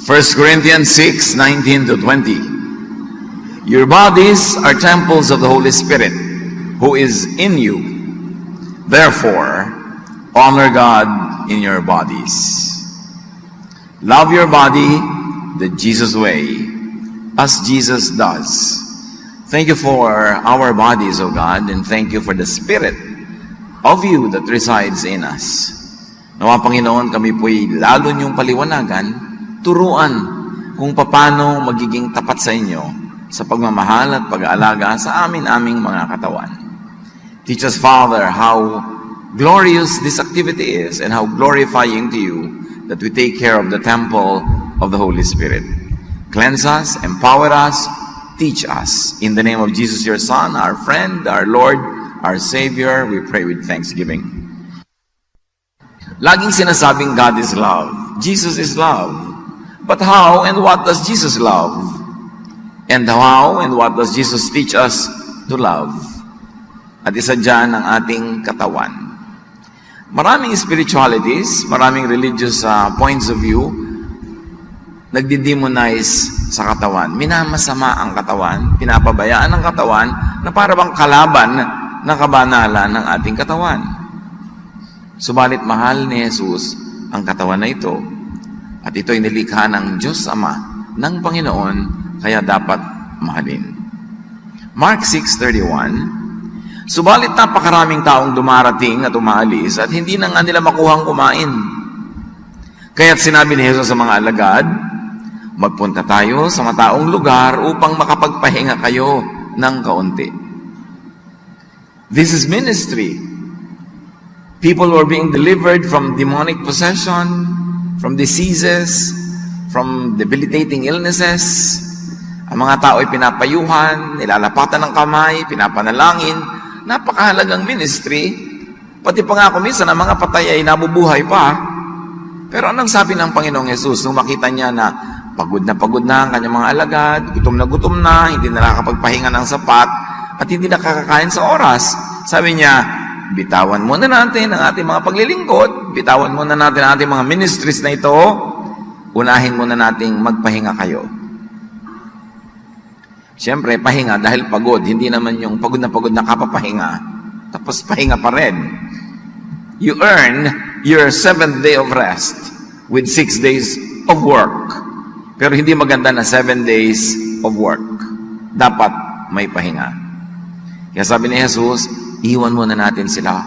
1 Corinthians 6:19 to 20. Your bodies are temples of the Holy Spirit, who is in you. Therefore, honor God in your bodies. Love your body the Jesus way, as Jesus does. Thank you for our bodies, O God, and thank you for the Spirit of you that resides in us. Nawa, Panginoon, kami po'y lalo niyong paliwanagan, turuan kung paano magiging tapat sa inyo sa pagmamahal at pag-aalaga sa aming mga katawan. Teach us, Father, how glorious this activity is and how glorifying to you that we take care of the temple of the Holy Spirit. Cleanse us, empower us, teach us. In the name of Jesus, your Son, our friend, our Lord, our Savior, we pray with thanksgiving. Laging sinasabing God is love. Jesus is love. But how and what does Jesus love? And how and what does Jesus teach us to love? At isa dyan ang ating katawan. Maraming spiritualities, maraming religious points of view, nagdi-demonize sa katawan. Minamasama ang katawan, pinapabayaan ang katawan na para bang kalaban ng kabanalan ng ating katawan. Subalit mahal ni Jesus ang katawan na ito. At ito'y nilikha ng Diyos Ama, ng Panginoon, kaya dapat mahalin. Mark 6:31, subalit napakaraming taong dumarating at umaalis at hindi na nga nila makuhang kumain. Kaya't sinabi ni Jesus sa mga alagad, magpunta tayo sa mataong lugar upang makapagpahinga kayo ng kaunti. This is ministry. People were being delivered from demonic possession, from diseases, from debilitating illnesses. Ang mga tao ay pinapayuhan, nilalapatan ng kamay, pinapanalangin. Napakahalagang ministry. Pati pa nga minsan ang mga patay ay nabubuhay pa. Pero anong sabi ng Panginoong Yesus nung makita niya na pagod na ang kanyang mga alagad, gutom na, hindi na nakakapagpahinga ng sapat, at hindi nakakakain sa oras? Sabi niya, bitawan muna natin ang ating mga paglilingkod, bitawan muna natin ang ating mga ministries na ito, unahin muna nating magpahinga kayo. Siyempre, pahinga dahil pagod, hindi naman yung pagod na kapapahinga, tapos pahinga pa rin. You earn your 7th day of rest with 6 days of work. Pero hindi maganda na 7 days of work. Dapat may pahinga. Kaya sabi ni Jesus, iwan muna natin sila.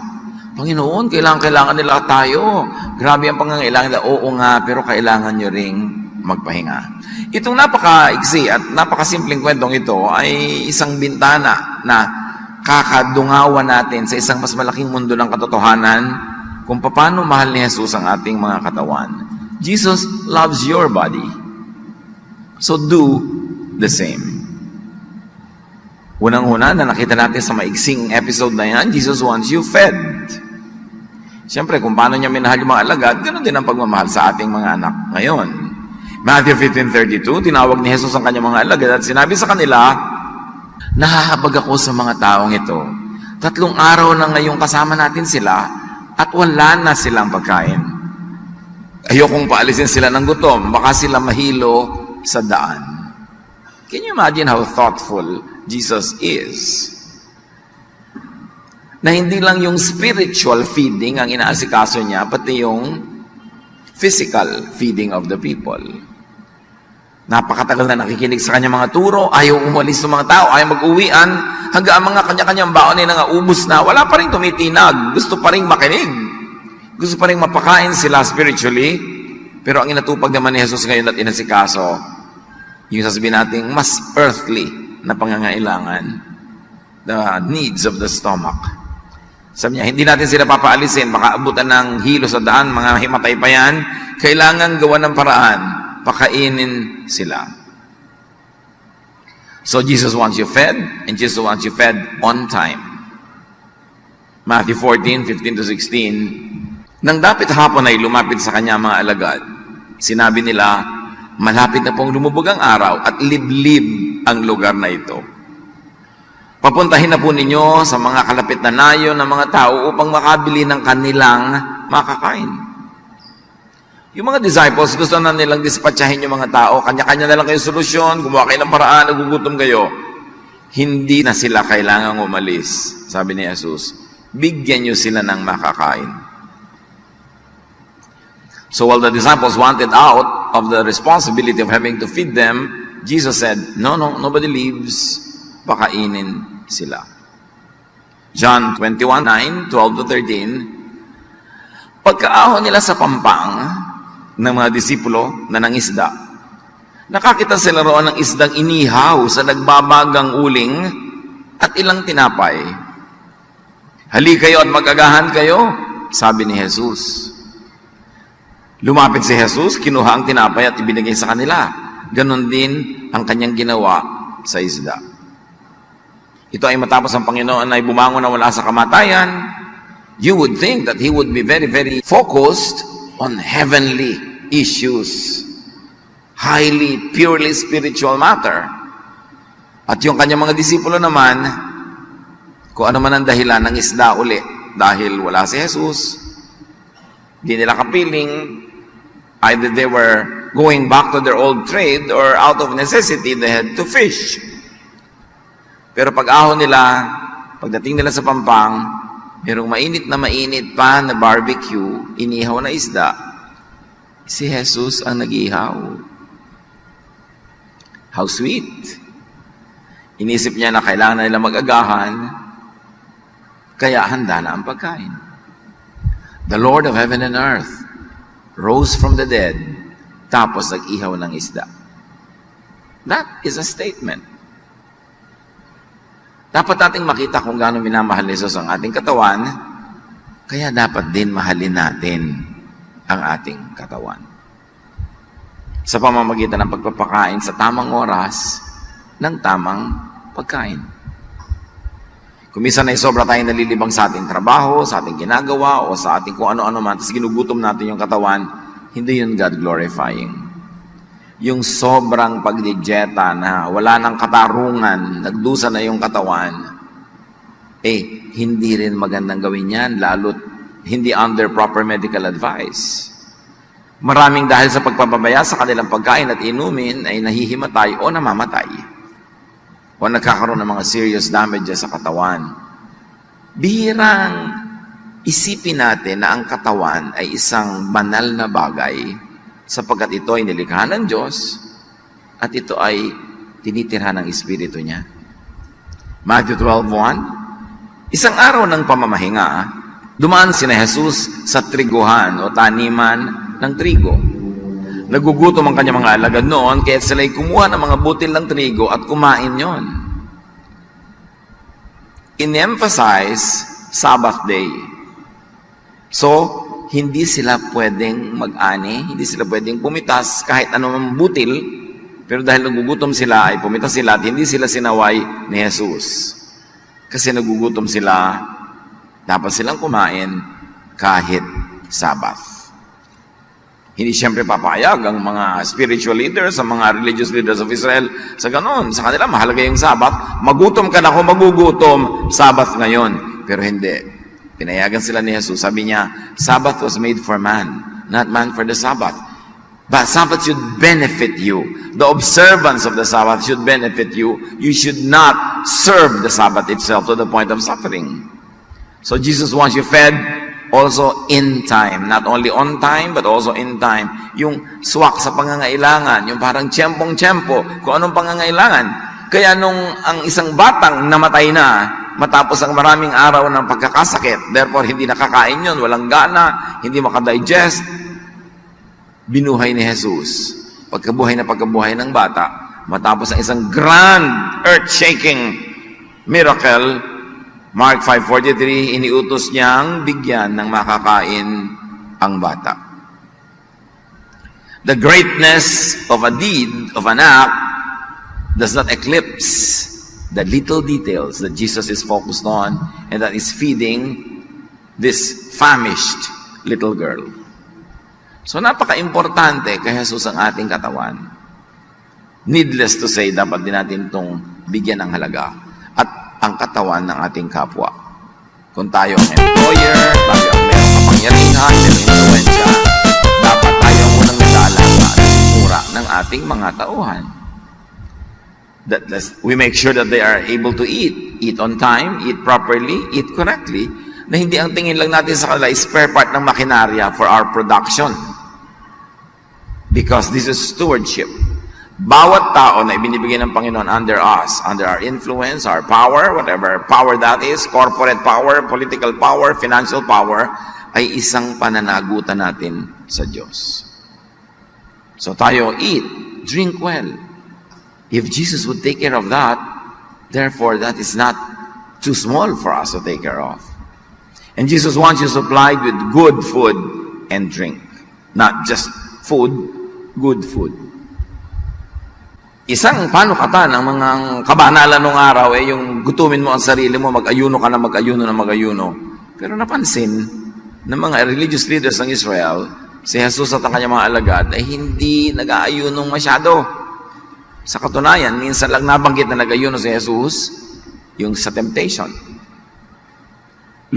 Panginoon, kailangan nila tayo. Grabe ang pangangailangan nila. Oo nga, pero kailangan nyo ring magpahinga. Itong napaka-iksi at napakasimpleng kwentong ito ay isang bintana na kakadungawan natin sa isang mas malaking mundo ng katotohanan kung paano mahal ni Jesus ang ating mga katawan. Jesus loves your body. So do the same. Unang-una na nakita natin sa maiksing episode na yan, Jesus wants you fed. Siyempre, kung paano niya minahal yung mga alagad, ganoon din ang pagmamahal sa ating mga anak ngayon. Matthew 15:32, tinawag ni Jesus ang kanyang mga alagad at sinabi sa kanila, nahahabag ako sa mga taong ito. 3 araw na ngayong kasama natin sila at wala na silang pagkain. Ayokong paalisin sila ng gutom, baka sila mahilo sa daan. Can you imagine how thoughtful Jesus is? Na hindi lang yung spiritual feeding ang inaasikaso niya, pati yung physical feeding of the people. Napakatagal na nakikinig sa kanyang mga turo, ayaw umalis ng mga tao, ayaw mag-uwian, hanggang ang mga kanya-kanyang baon ay nangaubos na, wala pa rin tumitinag, gusto pa rin makinig, gusto pa rin mapakain sila spiritually, pero ang inatupag naman ni Jesus ngayon at inasikaso, yung sasabihin natin, mas earthly na pangangailangan, the needs of the stomach. Sabi niya, hindi natin sila papaalisin, baka abutan ng hilo sa daan, mga himatay pa yan, kailangan gawa ng paraan, pakainin sila. So Jesus wants you fed, and Jesus wants you fed on time. Matthew 14:15-16, nang dapit hapon ay lumapit sa kanya mga alagad, sinabi nila, malapit na pong lumubog ang araw at liblib ang lugar na ito. Papuntahin na po ninyo sa mga kalapit na nayon ng mga tao upang makabili ng kanilang makakain. Yung mga disciples, gusto na nilang dispatchahin yung mga tao. Kanya-kanya na lang kayo solusyon, gumawa kayo ng paraan, nagugutom kayo. Hindi na sila kailangang umalis. Sabi ni Jesus, bigyan nyo sila ng makakain. So while the disciples wanted out of the responsibility of having to feed them, Jesus said, no, nobody leaves. Pakainin sila. John 21:9, 12 to 13, pagkaahon nila sa pampang ng mga disipulo na nangisda, nakakita sila roon ng isdang inihaw sa nagbabagang uling at ilang tinapay. Hali kayo at mag-agahan kayo, sabi ni Jesus. Lumapit si Jesus, kinuha ang tinapay at ibinigay sa kanila. Ganon din ang kanyang ginawa sa isda. Ito ay matapos ang Panginoon ay bumangon na wala sa kamatayan. You would think that He would be very, very focused on heavenly issues, highly, purely spiritual matter. At yung kanyang mga disipulo naman, kung ano man ang dahilan ng isda uli, dahil wala si Jesus, di nila kapiling, either they were going back to their old trade or out of necessity, they had to fish. Pero pag-ahon nila, pagdating nila sa pampang, merong mainit pa na barbecue, inihaw na isda, si Jesus ang nag-ihaw. How sweet. Inisip niya na kailangan na nila mag-agahan, kaya handa na ang pagkain. The Lord of heaven and earth rose from the dead, tapos nag-ihaw ng isda. That is a statement. Dapat nating makita kung gaano minamahal ni Jesus ang ating katawan, kaya dapat din mahalin natin ang ating katawan. Sa pamamagitan ng pagpapakain sa tamang oras ng tamang pagkain. Kung minsan ay sobra tayong nalilibang sa ating trabaho, sa ating ginagawa, o sa ating kung ano-ano man, tapos ginugutom natin yung katawan, hindi yun God-glorifying. Yung sobrang pagdidyeta na wala ng katarungan, nagdusa na yung katawan, hindi rin magandang gawin yan, lalo't hindi under proper medical advice. Maraming dahil sa pagpapabaya sa kanilang pagkain at inumin ay nahihimatay o namamatay o nagkakaroon ng mga serious damages sa katawan. Bihirang isipin natin na ang katawan ay isang banal na bagay sapagkat ito ay nilikha ng Diyos at ito ay tinitirhan ng Espiritu niya. Matthew 12:1, isang araw ng pamamahinga, dumaan sina Jesus sa triguhan o taniman ng trigo. Nagugutom ang kanyang mga alagad noon, kaya sila'y kumuha ng mga butil ng trigo at kumain yon. In-emphasize Sabbath day. So, hindi sila pwedeng mag-ani, hindi sila pwedeng pumitas kahit anumang butil, pero dahil nagugutom sila, ay pumitas sila at hindi sila sinaway ni Jesus. Kasi nagugutom sila, dapat silang kumain kahit Sabbath. Hindi siyempre papayag ang mga spiritual leaders, ang mga religious leaders of Israel sa ganon. Sa kanila, mahalaga yung Sabbath. Magutom ka na kung magugutom, Sabbath ngayon. Pero hindi. Pinayagan sila ni Jesus. Sabi niya, Sabbath was made for man, not man for the Sabbath. But Sabbath should benefit you. The observance of the Sabbath should benefit you. You should not serve the Sabbath itself to the point of suffering. So Jesus wants you fed also in time. Not only on time, but also in time. Yung swak sa pangangailangan, yung parang tiyempong-tiyempo, kung anong pangangailangan. Kaya nung ang isang batang namatay na, matapos ang maraming araw ng pagkakasakit, therefore hindi nakakain yun, walang gana, hindi makadigest, binuhay ni Jesus. Pagkabuhay ng bata, matapos ang isang grand, earth-shaking miracle, Mark 5:43, iniutos niyang bigyan ng makakain ang bata. The greatness of a deed, of an act, does not eclipse the little details that Jesus is focused on and that is feeding this famished little girl. So napaka-importante kay Jesus ang ating katawan. Needless to say, dapat din natin itong bigyan ng halaga. At ang katawan ng ating kapwa. Kung tayo ang employer, tayo ang mayroong kapangyarihan, mayroong influensya, dapat tayo ating mga tauhan. We make sure that they are able to eat on time, eat properly, eat correctly, na hindi ang tingin lang natin sa kanila is spare part ng makinarya for our production. Because this is stewardship. Bawat tao na ibinibigay ng Panginoon under us, under our influence, our power, whatever power that is, corporate power, political power, financial power, ay isang pananagutan natin sa Diyos. So tayo, eat, drink well. If Jesus would take care of that, therefore that is not too small for us to take care of. And Jesus wants you supplied with good food and drink. Not just food, good food. Isang panukatan ng mga kabanalan ng araw ay yung gutumin mo ang sarili mo, mag-ayuno ka na mag-ayuno na mag-ayuno. Pero napansin ng mga religious leaders ng Israel, si Jesus at ang kanyang mga alagad ay hindi nag-aayunong masyado. Sa katunayan, minsan lang nabanggit na nag-ayuno si Jesus, yung sa temptation.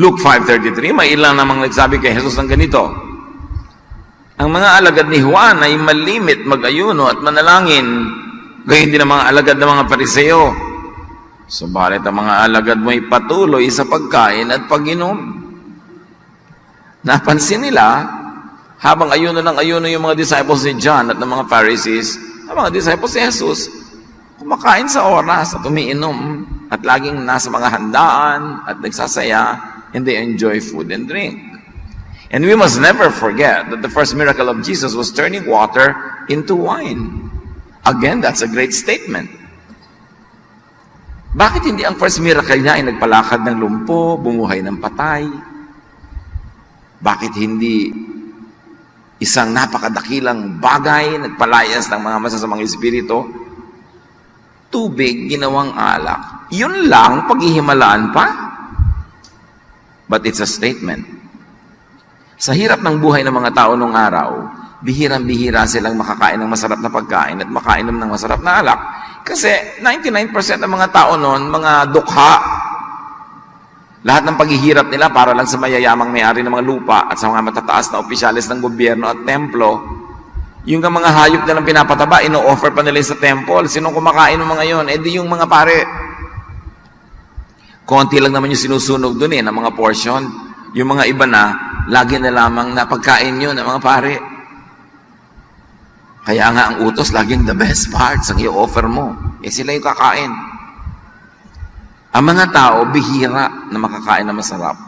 Luke 5:33, may ilang namang nagsabi kay Jesus ng ganito, ang mga alagad ni Juan ay malimit mag-ayuno at manalangin, gayon din ang mga alagad ng mga Pariseo. Subalit ang mga alagad mo ay patuloy sa pagkain at pag-inom. Napansin nila, habang ayuno ng ayuno yung mga disciples ni John at ng mga Pharisees, ang mga disciples ni Jesus, kumakain sa oras at umiinom at laging nasa mga handaan at nagsasaya, and they enjoy food and drink. And we must never forget that the first miracle of Jesus was turning water into wine. Again, that's a great statement. Bakit hindi ang first miracle niya ay nagpalakad ng lumpo, bumuhay ng patay? Bakit hindi isang napakadakilang bagay, nagpalayas ng mga masasamang espiritu? Tubig, ginawang alak. Yun lang, paghihimalaan pa? But it's a statement. Sa hirap ng buhay ng mga tao nung araw, bihirang-bihira silang makakain ng masarap na pagkain at makainom ng masarap na alak. Kasi 99% ng mga tao noon, mga dukha. Lahat ng paghihirap nila para lang sa mayayamang may-ari ng mga lupa at sa mga matataas na opisyalis ng gobyerno at templo. Yung mga hayop nilang pinapataba, ino-offer pa nila sa temple. Sinong kumakain ng mga yon? Eh di yung mga pare. Konti lang naman yung sinusunog dun ng mga portion. Yung mga iba na, lagi na lamang na pagkain yun ng mga pare. Kaya nga ang utos, laging the best parts ang i-offer mo. Eh sila yung kakain. Ang mga tao, bihira na makakain na masarap.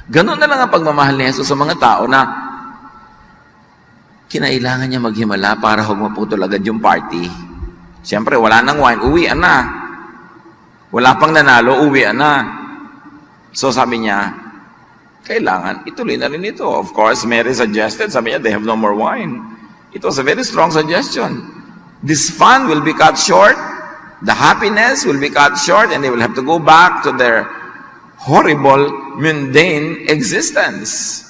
Ganun na lang ang pagmamahal ni Jesus sa mga tao na kinailangan niya maghimala para huwag maputol agad yung party. Siyempre, wala nang wine, uwian na. Wala pang nanalo, uwian na. So sabi niya, kailangan ituloy na rin ito. Of course, Mary suggested, sabi niya, they have no more wine. It was a very strong suggestion. This fun will be cut short. The happiness will be cut short and they will have to go back to their horrible, mundane existence.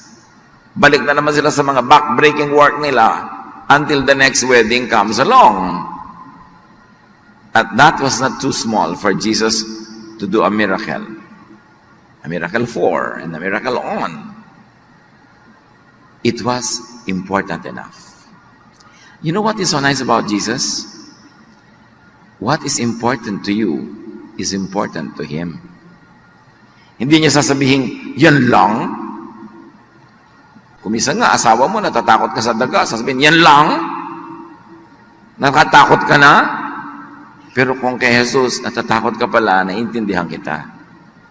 Balik na naman sila sa mga back-breaking work nila until the next wedding comes along. At that was not too small for Jesus to do a miracle. A miracle for and a miracle on. It was important enough. You know what is so nice about Jesus? What is important to you is important to Him. Hindi niya sasabihin, yan lang. Kumisan nga, asawa mo, natatakot ka sa daga. Sasabihin, yan lang. Nakatakot ka na. Pero kung kay Jesus, natatakot ka pala, naiintindihan kita.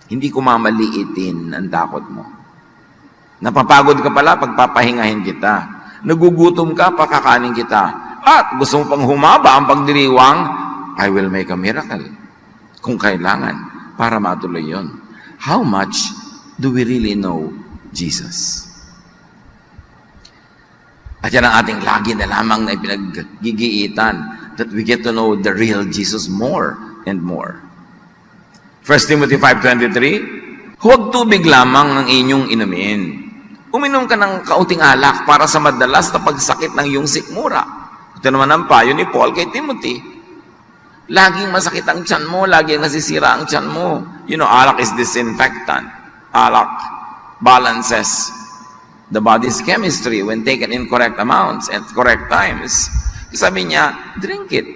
Hindi ko mamaliitin ang takot mo. Napapagod ka pala, pagpapahingahin kita. Nagugutom ka, pakakanin kita. At gusto mo pang humaba ang pagdiriwang, I will make a miracle. Kung kailangan, para matuloy yun. How much do we really know Jesus? At yan ang ating lagi na lamang na pinaggigiitan, that we get to know the real Jesus more and more. 1 Timothy 5:23, huwag tubig lamang ng inyong inumin. Uminom ka ng kaunting alak para sa madalas na pagsakit ng iyong sikmura. Ito naman ang payo ni Paul kay Timothy. Laging masakit ang tiyan mo, laging nasisira ang tiyan mo. You know, alak is disinfectant. Alak balances the body's chemistry when taken in correct amounts at correct times. Sabi niya, drink it.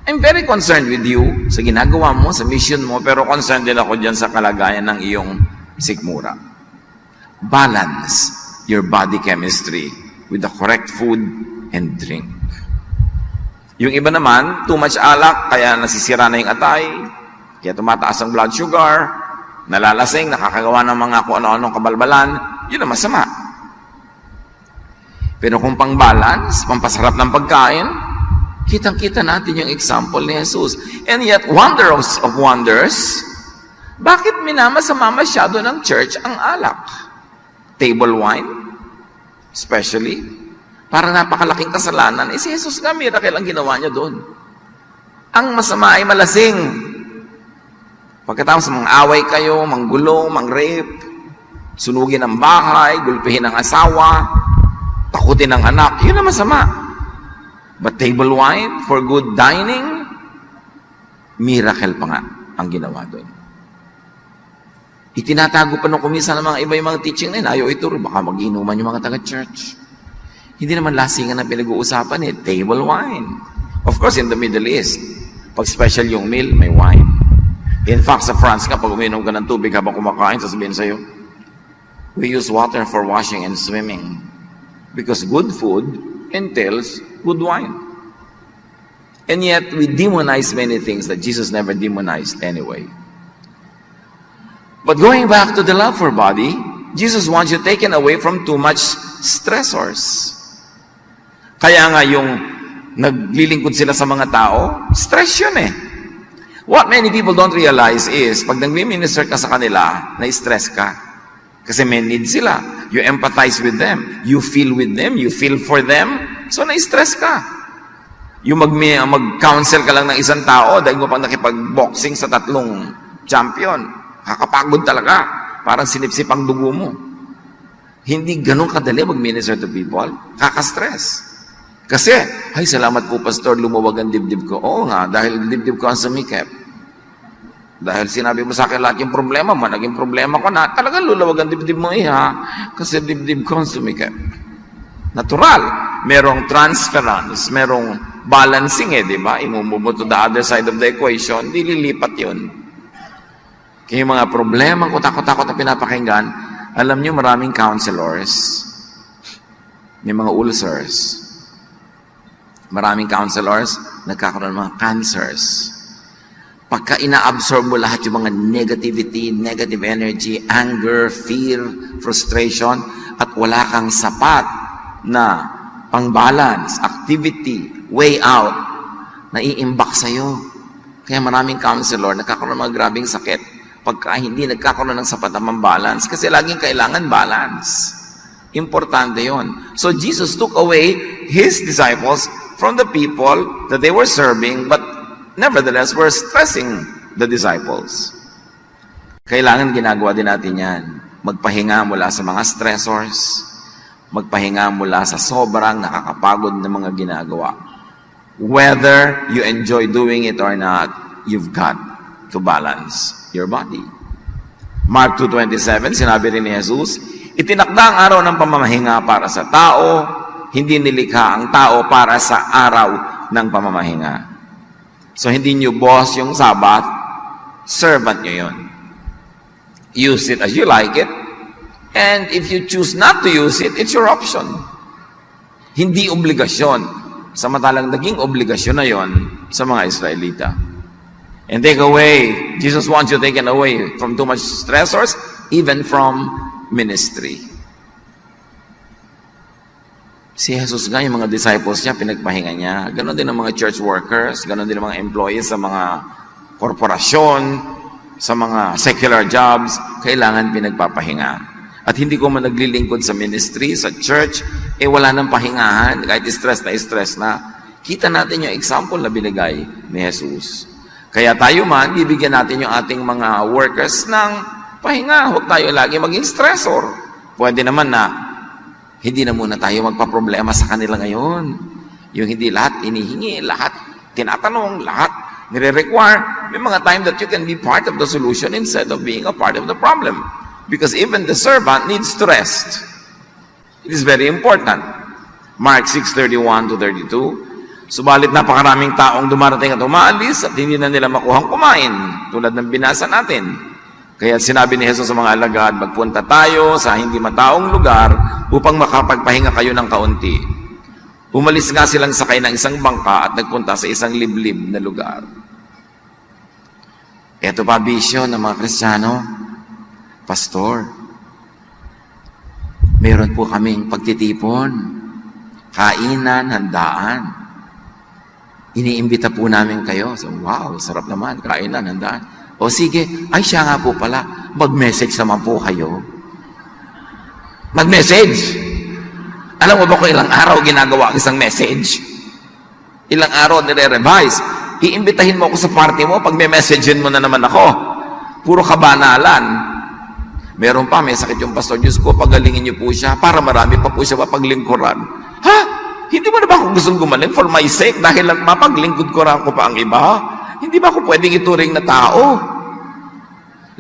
I'm very concerned with you sa ginagawa mo, sa mission mo, pero concerned din ako dyan sa kalagayan ng iyong sikmura. Balance your body chemistry with the correct food and drink. Yung iba naman, too much alak, kaya nasisira na yung atay, kaya tumataas ang blood sugar, nalalasing, nakakagawa ng mga kung ano-anong kabalbalan, yun ang masama. Pero kung pang-balance, pampasarap ng pagkain, kitang-kita natin yung example ni Jesus. And yet, wonder of wonders, bakit minamasama masyado ng church ang alak? Table wine, especially, para napakalaking kasalanan. Si Jesus nga, miracle ang ginawa niya doon. Ang masama ay malasing. Pagkatapos mga away kayo, manggulo, mang-rape, sunugin ang bahay, gulpihin ang asawa, takutin ang anak, yun ang masama. But table wine for good dining, miracle pa nga ang ginawa doon. Itinatago pa nung kumisa ng mga iba yung mga teaching na yun, ayaw ituro, baka mag-inuman yung mga taga-church. Hindi naman lasingan na pinag-uusapan table wine. Of course, in the Middle East, pag special yung meal, may wine. In fact, sa France ka, pag uminom ka ng tubig habang kumakain, sasabihin sa'yo, we use water for washing and swimming. Because good food entails good wine. And yet, we demonize many things that Jesus never demonized anyway. But going back to the love for body, Jesus wants you taken away from too much stressors. Kaya nga yung naglilingkod sila sa mga tao, stress yun What many people don't realize is, pag nag-minister ka sa kanila, na-stress ka. Kasi may need sila. You empathize with them. You feel with them. You feel for them. So, na-stress ka. Yung mag-counsel ka lang ng isang tao, dahil mo pang nakipag-boxing sa 3 champion. Kakapagod talaga. Parang sinipsip ang dugo mo. Hindi ganun kadali mag-minister to people. Kaka-stress. Kasi, ay, salamat po, Pastor, lumuwag ang dibdib ko. Oo nga, dahil dibdib ko ang sumikip. Dahil sinabi mo sa akin lahat yung problema mo, naging problema ko na, talagang luluwag ang dibdib mo kasi dibdib ko ang sumikip. Natural. Merong transference, merong balancing di ba? Imumove to the other side of the equation, di lilipat yun. Kaya yung mga problema ko, takot-takot na pinapakinggan, alam nyo, maraming counselors, may mga ulcers, maraming counselors, nagkakaroon ng mga cancers. Pagka ina-absorb mo lahat yung mga negativity, negative energy, anger, fear, frustration, at wala kang sapat na pang-balance, activity, way out, naiimbak sa'yo. Kaya maraming counselor, nagkakaroon ng mga grabing sakit pagka hindi nagkakaroon ng sapat na balance kasi laging kailangan balance. Importante yon. So Jesus took away His disciples from the people that they were serving, but nevertheless were stressing the disciples. Kailangan ginagawa din natin yan. Magpahinga mula sa mga stressors, magpahinga mula sa sobrang nakakapagod na mga ginagawa. Whether you enjoy doing it or not, you've got to balance your body. Mark 2:27, sinabi rin ni Jesus, itinakda ang araw ng pamamahinga para sa tao, hindi nilikha ang tao para sa araw ng pamamahinga. So, hindi nyo boss yung Sabbath, servant nyo yun. Use it as you like it, and if you choose not to use it, it's your option. Hindi obligasyon. Samantalang naging obligasyon na yon sa mga Israelita. And take away, Jesus wants you taken away from too much stressors, even from ministry. Si Jesus nga, yung mga disciples niya, pinagpahinga niya. Ganon din ang mga church workers, ganon din ang mga employees sa mga korporasyon, sa mga secular jobs, kailangan pinagpapahinga. At hindi ko man naglilingkod sa ministry, sa church, wala nang pahingahan, kahit stress na. Kita natin yung example na binigay ni Jesus. Kaya tayo man, bibigyan natin yung ating mga workers ng pahinga. Huwag tayo lagi maging stressor. Pwede naman na hindi na muna tayo magpa-problema sa kanila ngayon. Yung hindi lahat inihingi, lahat tinatanong, lahat nire-require. May mga time that you can be part of the solution instead of being a part of the problem. Because even the servant needs to rest. It is very important. Mark 6:31-32, Subalit napakaraming taong dumarating at umaalis at hindi na nila makuhang kumain, tulad ng binasa natin. Kaya sinabi ni Jesus sa mga alagad, magpunta tayo sa hindi mataong lugar upang makapagpahinga kayo ng kaunti. Umalis nga silang sakay ng isang bangka at nagpunta sa isang liblib na lugar. Ito pa bisyo ng mga Kristiyano, Pastor, meron po kaming pagtitipon, kainan, handaan. Iniimbita po namin kayo. So, wow, sarap naman, kainan, handaan. O sige, ay siya nga po pala, mag-message naman po kayo. Mag-message! Alam mo ba kung ilang araw ginagawa ang isang message? Ilang araw nire-revise. Iimbitahin mo ako sa party mo, pag may messagein mo na naman ako. Puro kabanalan. Meron pa, may sakit yung pastor, Diyos ko, pagalingin niyo po siya para marami pa po siya mapaglingkuran. Ha? Hindi mo na ba ako gustong gumaling for my sake dahil lang mapaglingkod ko rin ko pa ang iba? Hindi ba ako pwedeng ituring na tao?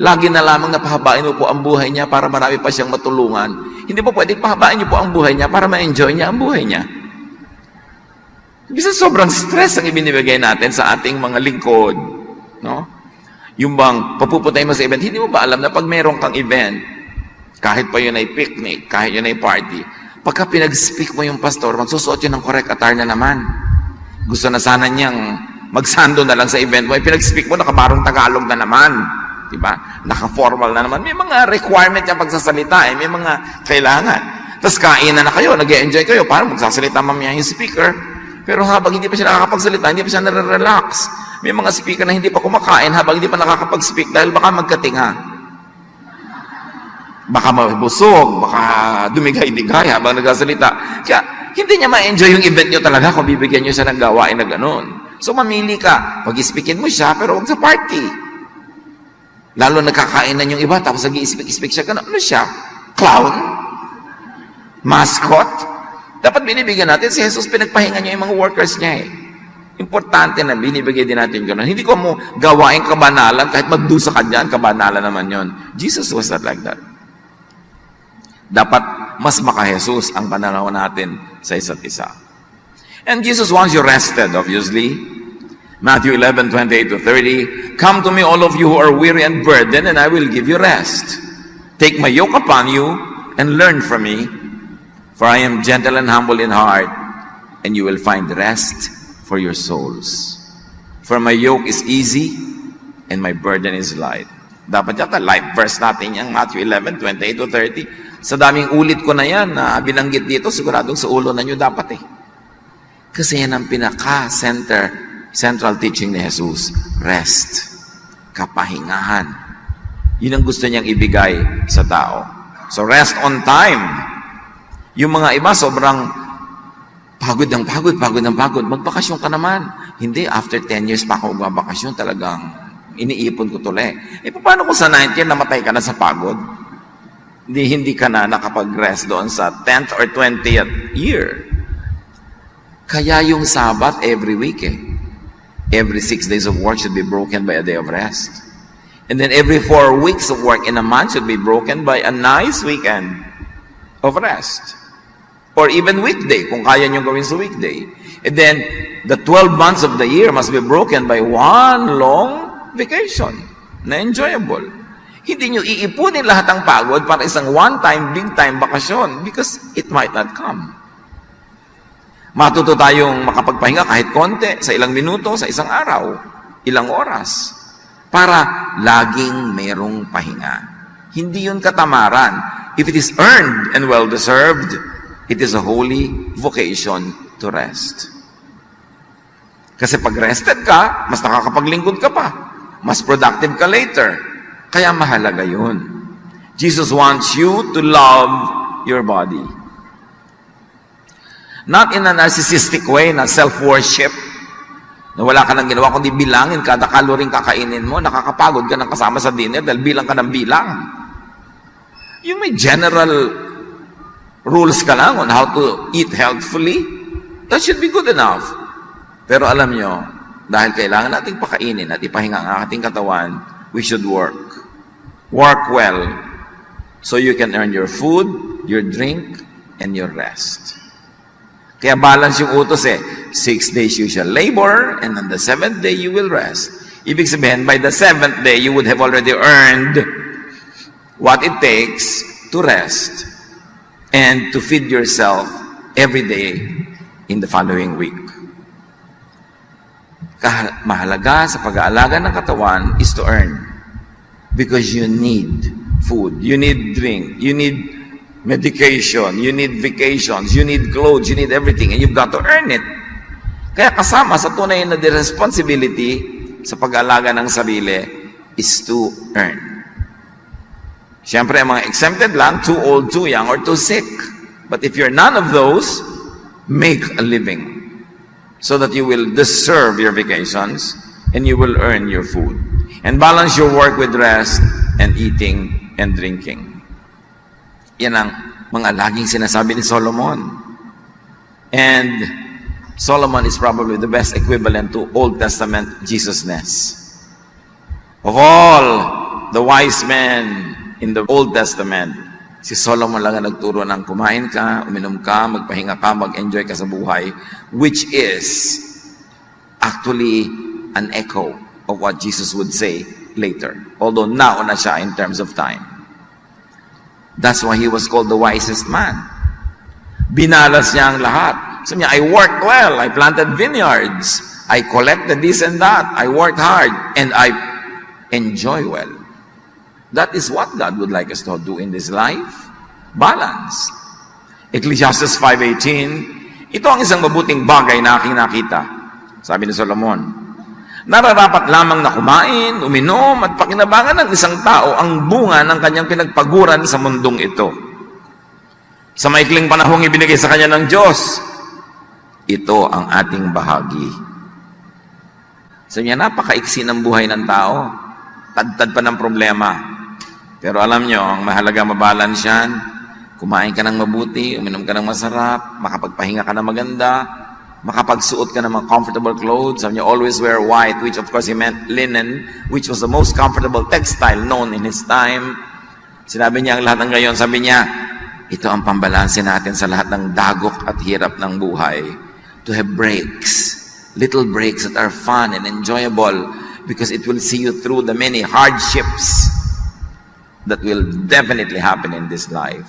Lagi na lamang napahabain mo po ang buhay niya para marami pa siyang matulungan. Hindi ba pwedeng pahabain niyo po ang buhay niya para ma-enjoy niya ang buhay niya? Bisa sobrang stress ang ibinibigay natin sa ating mga lingkod. No? Yung bang papupuntay mo sa event, hindi mo ba alam na pag mayroon kang event, kahit pa yun ay picnic, kahit yun ay party, pagka pinag-speak mo yung pastor, magsusuot yun ng correct attire na naman. Gusto na sana niyang magsando na lang sa event mo, pinag-speak mo, nakabarong Tagalog na naman. Diba? Naka-formal na naman. May mga requirement yung pagsasalita, may mga kailangan. Tapos kainan na kayo, nag-enjoy kayo, parang magsasalita mamaya yung speaker. Pero habang hindi pa siya nakakapagsalita, hindi pa siya nare-relax. May mga speaker na hindi pa kumakain habang hindi pa nakakapag-speak dahil baka magkatinga. Baka mabusog, baka dumigay-digay habang nagsasalita. Kaya hindi niya ma-enjoy yung event niyo talaga kung bibigyan niyo siya ng gawain na ganun. So mamili ka, pag-speakin mo siya, pero huwag sa party. Lalo nagkakainan yung iba, tapos nag-i-speak siya, ano siya? Clown? Mascot? Dapat binibigyan natin, si Jesus pinagpahinga niya yung mga workers niya eh. Importante na binibigay din natin gano'n. Hindi ko mo gawain kabanalan, kahit magdusa ka dyan, kabanalan naman yon. Jesus was not like that. Dapat mas maka-Jesus ang pananaw natin sa isa't isa. And Jesus wants you rested, obviously. Matthew 11:28-30, come to me all of you who are weary and burdened, and I will give you rest. Take my yoke upon you and learn from me, for I am gentle and humble in heart, and you will find rest for your souls. For my yoke is easy, and my burden is light. Dapat yata life verse natin yung Matthew 11:28-30. Sa daming ulit ko na yan na binanggit dito, siguradong sa ulo na nyo dapat eh. Kasi yan ang central teaching ni Jesus. Rest. Kapahingahan. Yun ang gusto niyang ibigay sa tao. So rest on time. Yung mga iba sobrang pagod ng pagod. Magbakasyon ka naman. Hindi, after 10 years pa ako magbakasyon, talagang iniipon ko tuloy. Paano kung sa 19 namatay ka na sa pagod? Hindi ka na nakapag-rest doon sa 10th or 20th year. Kaya yung Sabbath every week eh. Every 6 days of work should be broken by a day of rest. And then every 4 weeks of work in a month should be broken by a nice weekend of rest. Or even weekday, kung kaya nyo gawin sa weekday. And then, the 12 months of the year must be broken by one long vacation na enjoyable. Hindi nyo iipunin lahat ng pagod para isang one-time, big-time bakasyon because it might not come. Matuto tayong makapagpahinga kahit konti, sa ilang minuto, sa isang araw, ilang oras, para laging merong pahinga. Hindi yun katamaran. If it is earned and well-deserved, it is a holy vocation to rest. Kasi pag rested ka, mas nakakapaglingkod ka pa. Mas productive ka later. Kaya mahalaga yun. Jesus wants you to love your body. Not in a narcissistic way, na self-worship, na wala ka nang ginawa, kundi bilangin kada kaloring kakainin mo, nakakapagod ka ng kasama sa dinner dahil bilang ka ng bilang. Yung may general rules ka lang on how to eat healthfully, that should be good enough. Pero alam nyo, dahil kailangan nating pakainin at ipahinga ang ating katawan, we should work. Work well so you can earn your food, your drink, and your rest. Kaya balance yung utos 6 days you shall labor, and on the 7th day you will rest. Ibig sabihin, by the 7th day, you would have already earned what it takes to rest and to feed yourself every day in the following week. Mahalaga sa pag-aalaga ng katawan is to earn. Because you need food, you need drink, you need medication, you need vacations, you need clothes, you need everything, and you've got to earn it. Kaya kasama sa tunay na responsibility sa pag-aalaga ng sarili is to earn. Siyempre, ang mga exempted lang, too old, too young, or too sick. But if you're none of those, make a living so that you will deserve your vacations and you will earn your food. And balance your work with rest and eating and drinking. Yan ang mga laging sinasabi ni Solomon. And Solomon is probably the best equivalent to Old Testament Jesusness. Of all the wise men in the Old Testament, si Solomon lang ang nagturo ng kumain ka, uminom ka, magpahinga ka, mag-enjoy ka sa buhay, which is actually an echo of what Jesus would say later. Although nauna siya in terms of time. That's why he was called the wisest man. Binalas niya ang lahat. Sabi niya, I worked well, I planted vineyards, I collected this and that, I worked hard, and I enjoy well. That is what God would like us to do in this life. Balance. Ecclesiastes 5:18, ito ang isang mabuting bagay na aking nakita. Sabi ni Solomon, nararapat lamang na kumain, uminom, at pakinabangan ng isang tao ang bunga ng kanyang pinagpaguran sa mundong ito. Sa maikling panahong ibinigay sa kanya ng Diyos, ito ang ating bahagi. Sabi niya, napakaiksi ng buhay ng tao. Tad-tad pa ng problema. Pero alam nyo, ang mahalaga mabalance yan. Kumain ka ng mabuti, uminom ka ng masarap, makapagpahinga ka ng maganda, makapagsuot ka ng mga comfortable clothes. Sabi niya, always wear white, which of course he meant linen, which was the most comfortable textile known in his time. Sinabi niya ang lahat ng ngayon, sabi niya, ito ang pambalanse natin sa lahat ng dagok at hirap ng buhay. To have breaks, little breaks that are fun and enjoyable because it will see you through the many hardships that will definitely happen in this life.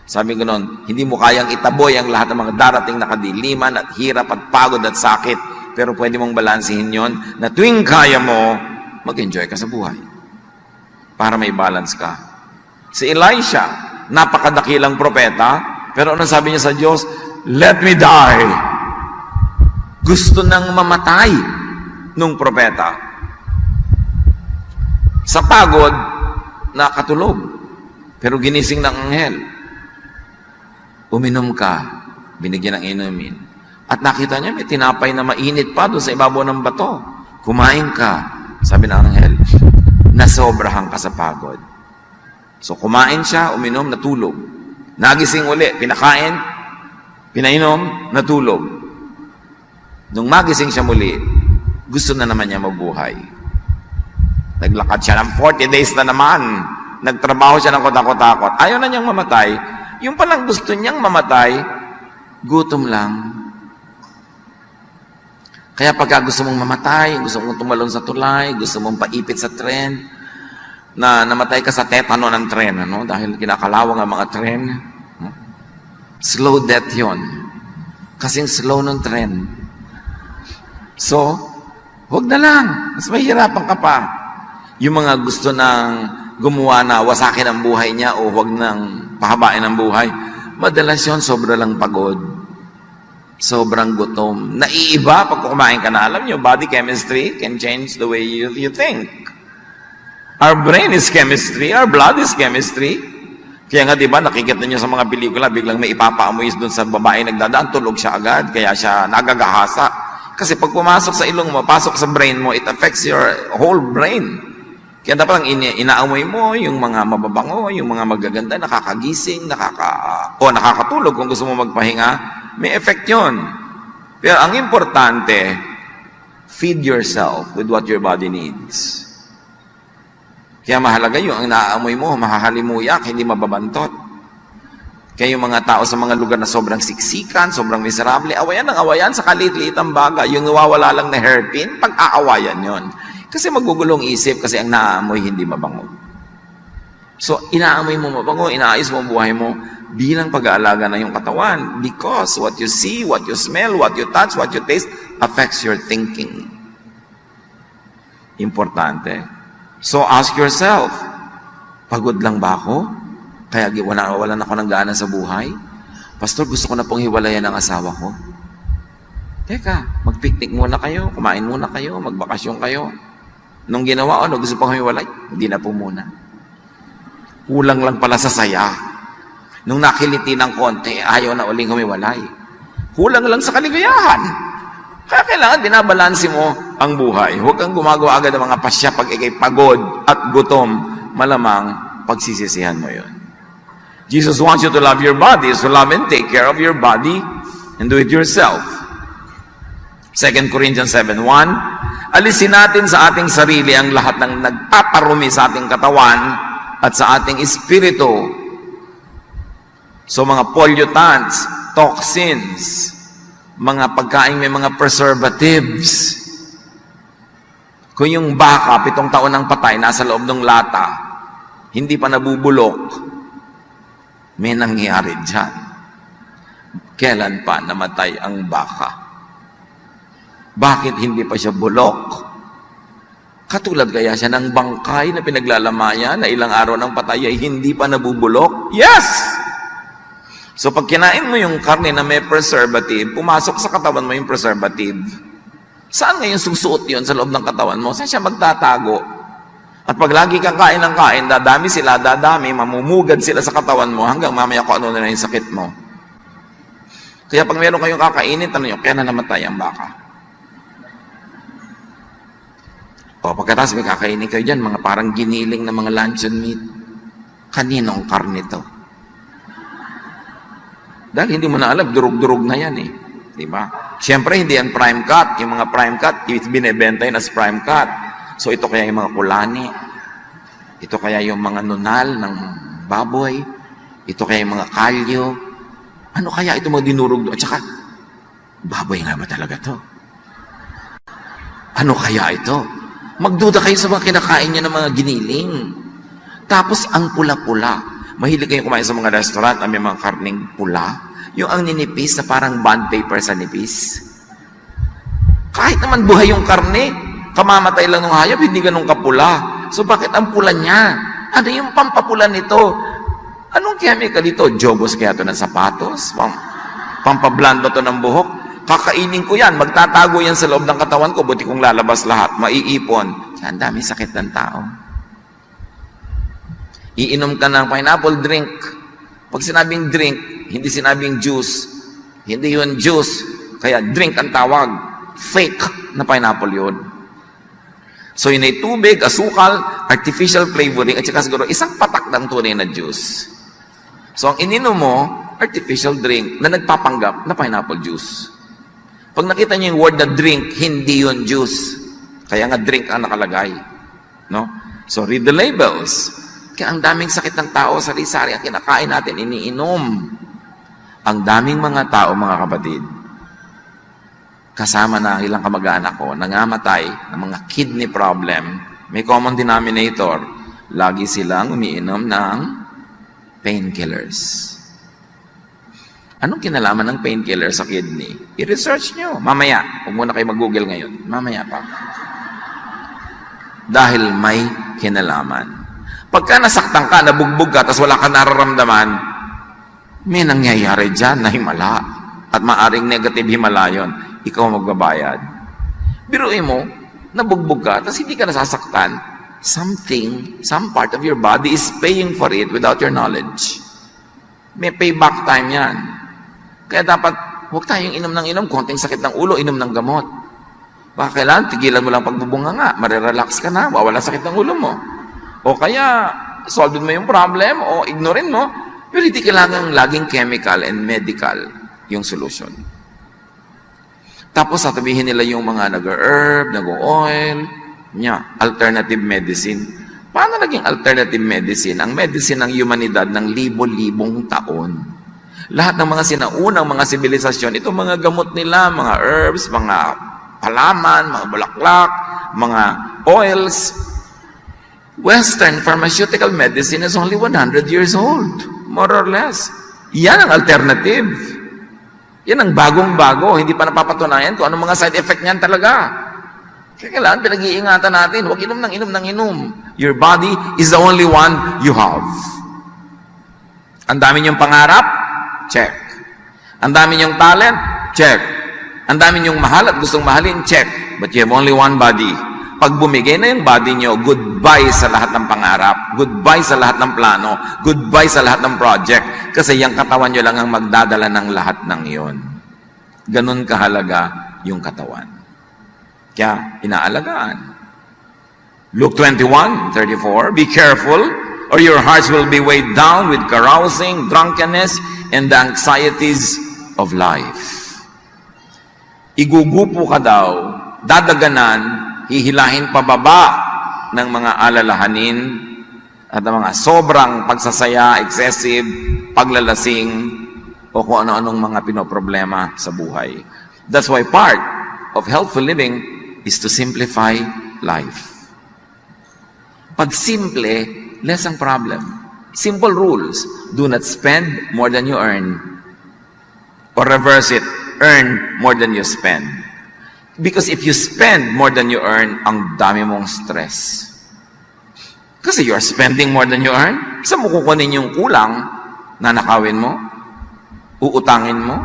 Sabi ko noon, hindi mo kayang itaboy ang lahat ng mga darating na kadiliman at hirap at pagod at sakit, pero pwede mong balansehin yon na tuwing kaya mo, mag-enjoy ka sa buhay. Para may balance ka. Si Elisha, napakadakilang propeta, pero ano sabi niya sa Diyos? Let me die. Gusto nang mamatay nung propeta. Sa pagod, nakatulog. Pero ginising ng anghel. Uminom ka, binigyan ng inumin. At nakita niya, may tinapay na mainit pa doon sa ibabaw ng bato. Kumain ka, sabi ng anghel, nasobrahan ka sa pagod. So kumain siya, uminom, natulog. Nagising uli, pinakain, pinainom, natulog. Nung magising siya muli, gusto na naman niya mabuhay. Naglakad siya ng 40 days na naman. Nagtrabaho siya ng kotakot-takot. Ayaw na niyang mamatay. Yung palang gusto niyang mamatay, gutom lang. Kaya pagka gusto mong mamatay, gusto mong tumalon sa tulay, gusto mong paipit sa tren, na namatay ka sa tetano ng tren, ano? Dahil kinakalawang ang mga tren. Slow death yon. Kasing slow ng tren. So, huwag na lang. Mas mahirapan ka pa. Yung mga gusto nang gumawa na wasakin ang buhay niya o huwag nang pahabain ang buhay, madalas yun, sobra lang pagod. Sobrang gutom. Naiiba pag kumain ka na. Alam nyo, body chemistry can change the way you think. Our brain is chemistry. Our blood is chemistry. Kaya nga, di ba, nakikita nyo sa mga pelikula, biglang may ipapaamoy doon sa babae nagdadaan, tulog siya agad, kaya siya nagagahasa. Kasi pag pumasok sa ilong mo, pasok sa brain mo, it affects your whole brain. Kaya dapat ang inaamoy mo, yung mga mababango, yung mga magaganda, nakakagising, nakakatulog kung gusto mo magpahinga, may effect yun. Pero ang importante, feed yourself with what your body needs. Kaya mahalaga yung ang naaamoy mo, makakalimuyak, hindi mababantot. Kaya yung mga tao sa mga lugar na sobrang siksikan, sobrang miserable, awayan ng awayan sa kaliit-liitang bagay. Yung nawawala lang na hairpin, pag-aawayan yon. Kasi magugulong isip kasi ang naaamoy hindi mabango. So, inaamoy mo mabango, inaayos mo ang buhay mo bilang pag-aalaga na yung katawan. Because what you see, what you smell, what you touch, what you taste, affects your thinking. Importante. So, ask yourself, pagod lang ba ako? Kaya walan ako ng gana sa buhay? Pastor, gusto ko na pong hiwalayan ang asawa ko. Teka, mag-picnic muna kayo, kumain muna kayo, magbakasyon kayo. Nung ginawa, gusto pang hiwalay? Hindi na po muna. Kulang lang pala sa saya. Nung nakiliti ng konti, ayaw na uling humiwalay. Kulang lang sa kaligayahan. Kaya kailangan binabalansi mo ang buhay. Huwag kang gumagawa agad ng mga pasya pag ikay pagod at gutom. Malamang pagsisisihan mo yun. Jesus wants you to love your body, so love and take care of your body and do it yourself. 2 Corinthians 7:1, alisin natin sa ating sarili ang lahat ng nagpaparumi sa ating katawan at sa ating espiritu. So mga pollutants, toxins, mga pagkain may mga preservatives. Kung yung baka, 7 taon ng patay, nasa loob ng lata, hindi pa nabubulok, may nangyari dyan. Kailan pa namatay ang baka? Bakit hindi pa siya bulok? Katulad kaya siya ng bangkay na pinaglalamayan na ilang araw ng patay ay hindi pa nabubulok? Yes! So pag kinain mo yung karne na may preservative, pumasok sa katawan mo yung preservative. Saan ngayon susuot yun sa loob ng katawan mo? Saan siya magtatago? At pag lagi kang kain ng kain, dadami sila, mamumugad sila sa katawan mo hanggang mamaya kung ano na yung sakit mo. Kaya pag meron kayong kakainin, tanong nyo, kaya na namatay ang baka. O pagkatapos may kakainin kayo dyan, mga parang giniling na mga luncheon meat. Kaninong karne to? Dahil hindi mo na alam, durug-durug na yan eh. Diba? Siyempre, hindi yan prime cut. Yung mga prime cut, binibenta yun as prime cut. So ito kaya yung mga kulani, ito kaya yung mga nunal ng baboy, ito kaya yung mga kalyo, ano kaya ito mga dinurog doon? At saka, baboy nga ba talaga to? Ano kaya ito? Magduda kayo sa mga kinakain niya ng mga giniling. Tapos ang pula-pula. Mahilig kayong kumain sa mga restaurant na may mga karning pula. Yung ang ninipis na parang bond paper sa nipis. Kahit naman buhay yung karne, kamamatay lang ng hayop, hindi ganun kapula. So bakit ang pula niya? Ano yung pampapula nito? Anong chemical ito? Jobos kaya ito ng sapatos? Pampablando to ng buhok? Kakainin ko yan, magtatago yan sa loob ng katawan ko, buti kong lalabas lahat, maiipon. Ang dami sakit ng tao. Iinom ka ng pineapple drink. Pag sinabing drink, hindi sinabing juice. Hindi yun juice. Kaya drink ang tawag. Fake na pineapple yun. So yun ay tubig, asukal, artificial flavoring, at saka siguro isang patak ng tunay na juice. So ang ininom mo, artificial drink na nagpapanggap na pineapple juice. Pag nakita niyo yung word na drink, hindi yun juice. Kaya nga drink ang nakalagay. No? So read the labels. Kaya ang daming sakit ng tao, sari-sari ang kinakain natin, iniinom. Ang daming mga tao, mga kapatid, kasama na ilang kamag-anak ko, nangamatay ng mga kidney problem, may common denominator, lagi silang umiinom ng painkillers. Anong kinalaman ng painkiller sa kidney? I-research nyo. Mamaya. Huwag muna kayo mag-google ngayon. Mamaya pa. Dahil may kinalaman. Pagka nasaktan ka, nabugbog ka, tapos wala ka nararamdaman, may nangyayari dyan na himala. At maaring negative himala yun. Ikaw magbabayad. Biruin mo, nabugbog ka, tapos hindi ka nasasaktan. Some part of your body is paying for it without your knowledge. May payback time yan. Kaya dapat, huwag tayong inom ng inom, konting sakit ng ulo, inom ng gamot. Baka kailangan, tigilan mo lang pagbubunga nga, marirelax ka na, wawala sakit ng ulo mo. O kaya, solve mo yung problem, o ignorin mo, pero hindi kailangan laging chemical and medical yung solution. Tapos sasabihin nila yung mga nag-herb, nag-oil, alternative medicine. Paano naging alternative medicine? Ang medicine ng humanidad ng libo-libong taon. Lahat ng mga sinaunang mga sibilisasyon, ito mga gamot nila, mga herbs, mga halaman, mga bulaklak, mga oils. Western pharmaceutical medicine is only 100 years old, more or less. Yan ang alternative. Yan ang bagong-bago, hindi pa napapatunayan kung anong mga side effect niyan talaga. Kaya kailangan pinag-iingatan natin, huwag inom ng inom ng inom. Your body is the only one you have. Ang dami niyong pangarap? Check. Ang dami niyong talent? Check. Ang dami niyong mahal at gustong mahalin? Check. But you have only one body. Pag bumigay na yung body niyo, goodbye sa lahat ng pangarap, goodbye sa lahat ng plano, goodbye sa lahat ng project, kasi yung katawan niyo lang ang magdadala ng lahat ng iyon. Ganun kahalaga yung katawan. Kaya, inaalagaan. Luke 21:34, be careful, or your hearts will be weighed down with carousing, drunkenness, and the anxieties of life. Igugupo ka daw, dadaganan, hihilahin pababa ng mga alalahanin at ng mga sobrang pagsasaya, excessive, paglalasing, o kung ano-anong mga pinoproblema sa buhay. That's why part of healthful living is to simplify life. Pag simple, less ang problem. Simple rules. Do not spend more than you earn. Or reverse it, earn more than you spend. Because if you spend more than you earn, ang dami mong stress. Kasi you are spending more than you earn. Saan mo kukunin yung kulang? Nanakawin mo? Uutangin mo?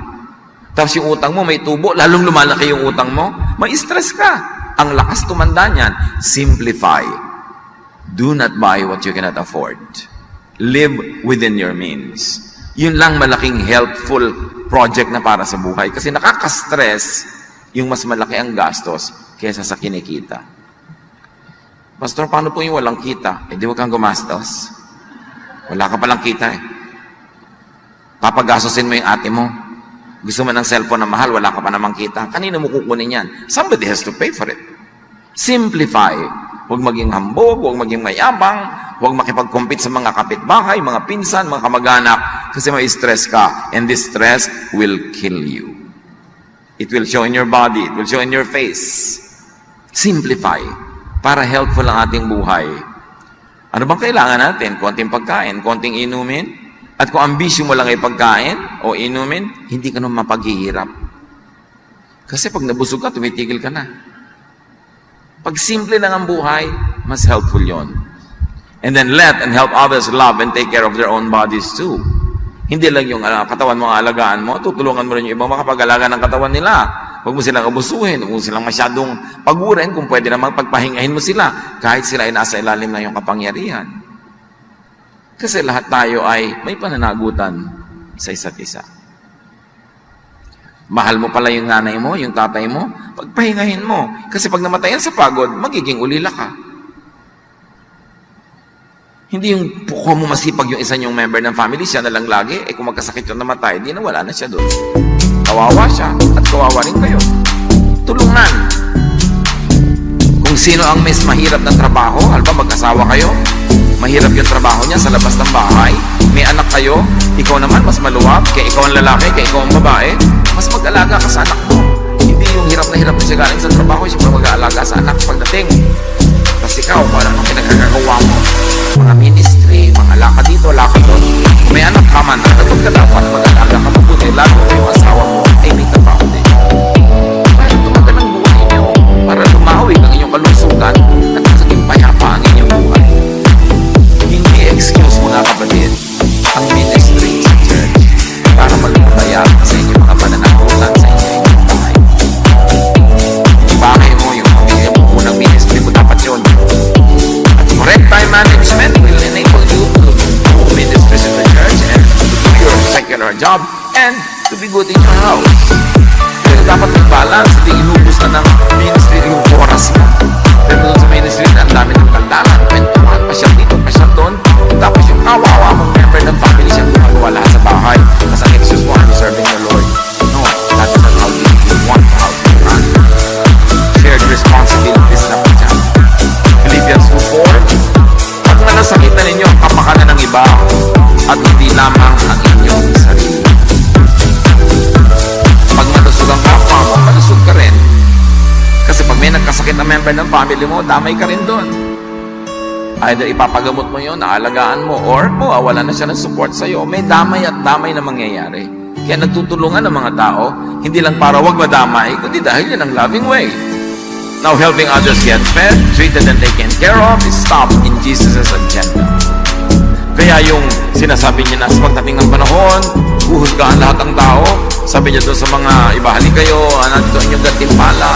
Tapos yung utang mo may tubo, lalong lumalaki yung utang mo, may stress ka. Ang lakas tumanda niyan. Simplify. Do not buy what you cannot afford. Live within your means. Yun lang malaking helpful project na para sa buhay. Kasi nakaka-stress yung mas malaki ang gastos kaysa sa kinikita. Pastor, paano po yung walang kita? Di wag kang gumastos. Wala ka palang kita eh. Papagastosin mo yung ate mo. Gusto mo ng cellphone na mahal, wala ka pa namang kita. Kanino mo kukunin yan? Somebody has to pay for it. Simplify. Huwag maging hambog, huwag maging mayabang, huwag makipag-compete sa mga kapitbahay, mga pinsan, mga kamag-anak, kasi may stress ka. And this stress will kill you. It will show in your body, it will show in your face. Simplify. Para helpful ang ating buhay. Ano bang kailangan natin? Konting pagkain, konting inumin. At kung ambisyon mo lang ay pagkain o inumin, hindi ka naman mapaghihirap. Kasi pag nabusog ka, tumitigil ka na. Pag simple lang ang buhay, mas helpful yon. And then let and help others love and take care of their own bodies too. Hindi lang yung katawan mo ang alagaan mo, tutulungan mo rin yung ibang makapag-alaga ng katawan nila. Huwag mo silang abusuhin, huwag mo silang masyadong pagurin, kung pwede naman pagpahingahin mo sila, kahit sila ay nasa ilalim ng iyong kapangyarihan. Kasi lahat tayo ay may pananagutan sa isa't isa. Mahal mo pala yung nanay mo, yung tatay mo, pagpahingahin mo. Kasi pag namatayan sa pagod, magiging ulila ka. Hindi yung puko mo masipag yung isa niyong member ng family, siya na lang lagi, kung magkasakit yung namatay, di na wala na siya doon. Kawawa siya, at kawawa rin kayo. Tulungan. Kung sino ang mas mahirap na trabaho, halimbawa mag-asawa kayo, mahirap yung trabaho niya sa labas ng bahay, may anak kayo, ikaw naman mas maluwag, kaya ikaw ang lalaki, kaya ikaw ang babae, mas mag-alaga ka sa anak mo. Hindi yung hirap na siya galing sa trabaho, siyempre mag-aalaga sa anak pagdating. Kasi ikaw, parang ang pinagkakagawa mo, mga ministry, mga lakad dito, lakad doon. Kung may anak ka man, nakatog ka dapat mag-alaga ka mabuti, lalo kung yung asawa mo ay may trabaho din. Kaya tumagal ang buhay niyo para lumawi ang inyong kalusugan at maging payapa ang inyong buhay. Hindi excuse mga kapatid ang ministry sa church para magpapaya sa inyong mga pananagutan sa inyong buhay. Yung bahay mo, yung pamilya mo, unang ministry mo dapat yun. At correct time management will enable you to do ministries in the church and to do your secular job and to be good in your house. Pero dapat mag-balance, hindi inubos na ng ministry yung oras mo. Pero doon sa ministry na ang dami ng kaldalan, kwentuhan, pasyal dito, pasyal doon. Tapos yung kawawa mong member ng family siya gumagawa lahat sa bahay. Kasi ang excuse mo, I'm serving the Lord. No, that is not how you want the house to run. Shared responsibilities na po dyan. Philippians 2:4, pag nasakitan ninyo ang kapakanan ng iba at hindi lamang ang inyong sarili. may nagkasakit na member ng family mo, damay ka rin doon. Either ipapagamot mo yon, naalagaan mo, or mawawala na siya ng support sa'yo. May damay at damay na mangyayari. Kaya nagtutulungan ng mga tao, hindi lang para wag madamay, kundi dahil yan ang loving way. Now, helping others get fed, treated and taken care of is stopped in Jesus' agenda. Kaya yung sinasabi niya na sa pagdating ng panahon, huhusgahan lahat ng tao, sabi niya doon sa mga ibahali kayo, nandito ang inyong gantimpala,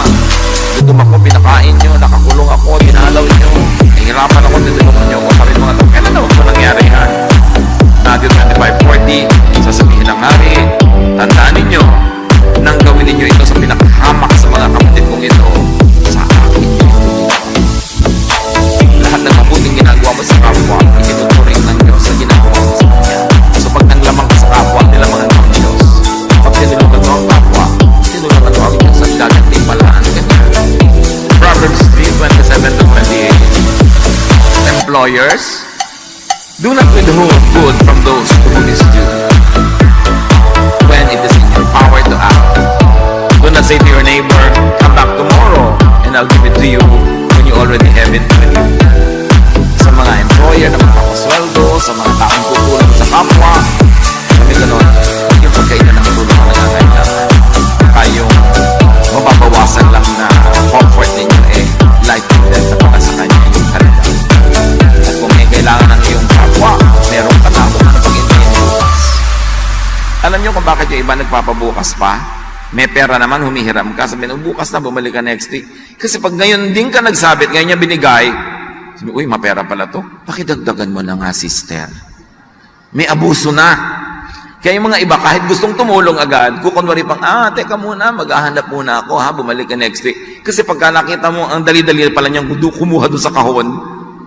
gutom ako, pinakain nyo, nakakulong ako, dinalaw nyo, nahihirapan ako, tinulungan nyo ako, sabi mga tao, kailan naman nangyari yan? Matthew 25:40, sasabihin ng hari, tandaan ninyo, nang gawin ninyo ito sa pinakahamak sa mga kapatid kong ito, sa akin ito. Lahat ng mabuting ginagawa mo sa kapwa, itinuturing ng Diyos sa ginagawa mo sa Kanya. So pag nanglamang ka sa kapwa, nilamangan mo ang Diyos. Pag tinulungan mo ang kapwa, tinulungan mo ang Diyos at gagantimpalaan ka niya. Proverbs 3:27-28. Employers, do not withhold good from those to whom is due, when it is in your power to act. Do not say to your neighbor, come back tomorrow, and I'll give it to you when you already have it with you. Sa mga employer na magpapasweldo, sa mga taong tutulong sa kapwa, kami ganon, yung pagkainan ng tulong na nangangailangan. Kayong mapapawasan lang na comfort ninyo life and death na para sa kanya yung halaga. At kung may kailangan ng iyong kapwa, meron ka na kung ano pag-intayin bukas. Alam nyo kung bakit yung iba nagpapabukas pa? May pera naman, humihiram ka, sabi bukas na, bumalik ka next week. Kasi pag ngayon din ka nagsabit, ngayon niya binigay, sabi, uy, mapera pala to. Pakidagdagan mo na nga, sister. May abuso na. Kaya yung mga iba, kahit gustong tumulong agad, kukunwari pang, teka muna, maghahanap muna ako, bumalik ka next week. Kasi pagka nakita mo, ang dali-dali pala niyang kumuha doon sa kahon,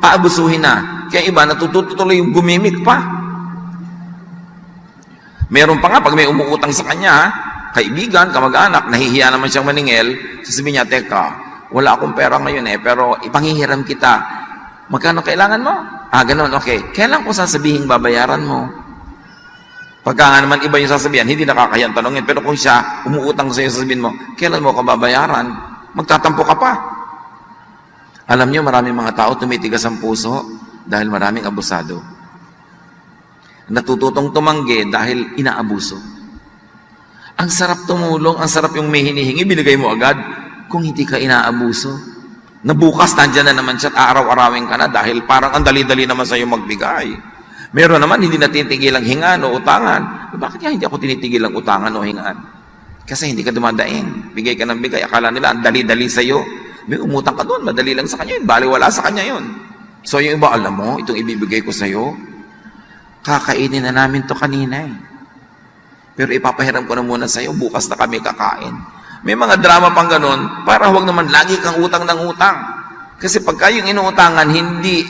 aabusuhin na. Kaya iba, natutuloy yung gumimik pa. Meron pa nga, pag may umuutang sa kanya, kaibigan, kamag-anak, nahihiya naman siyang maningil, sasabihin niya, teka, wala akong pera ngayon pero ipanghihiram kita. Magkano kailangan mo? Ganun, okay. Kailan ko sasabihin babayaran mo? Pagka nga naman iba yung sasabihan, hindi nakakayang tanongin. Pero kung siya, umuutang sa'yo, sasabihin mo, kailan mo ka babayaran? Magtatampo ka pa. Alam niyo, maraming mga tao tumitigas ang puso dahil maraming abusado. Natututong tumanggi dahil inaabuso. Ang sarap tumulong, ang sarap yung may hinihingi, binigay mo agad kung hindi ka inaabuso. Nabukas, nandyan na naman siya at araw-arawin ka na dahil parang ang dali-dali naman sa'yo magbigay. Meron naman hindi natitigil ang hingaan o utangan. Bakit nga hindi ako tinitigil ang utangan o hingaan? Kasi hindi ka dumadaing. Bigay ka ng bigay. Akala nila ang dali-dali sa'yo. May umutang ka doon, madali lang sa kanya yun. Baliwala sa kanya yun. So yung iba, alam mo, itong ibibigay ko sa'yo, kakainin na namin to kanina Pero ipapahiram ko na muna sa'yo, bukas na kami kakain. May mga drama pang ganun, para huwag naman lagi kang utang ng utang. Kasi pagka yung inuutangan, hindi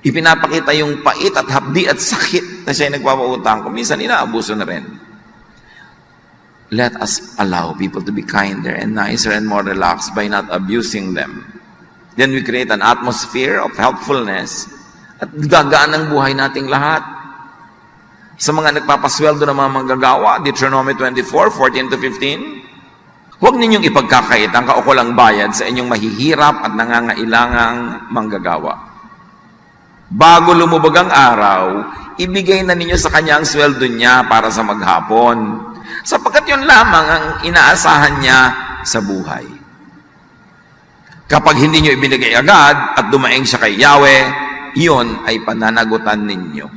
ipinapakita yung pait at hapdi at sakit na siya yung nagpapautang. Kung minsan, inaabuso na rin. Let us allow people to be kinder and nicer and more relaxed by not abusing them. Then we create an atmosphere of helpfulness at gagaan ang buhay nating lahat. Sa mga nagpapasweldo ng mga manggagawa, Deuteronomy 24:14-15, huwag ninyong ipagkakait ang kaukulang bayad sa inyong mahihirap at nangangailangang manggagawa. Bago lumubog ang araw, ibigay na ninyo sa kanya ang sweldo niya para sa maghapon, sapagkat yun lamang ang inaasahan niya sa buhay. Kapag hindi nyo ibinigay agad at dumaing siya kay Yahweh, iyon ay pananagutan ninyo.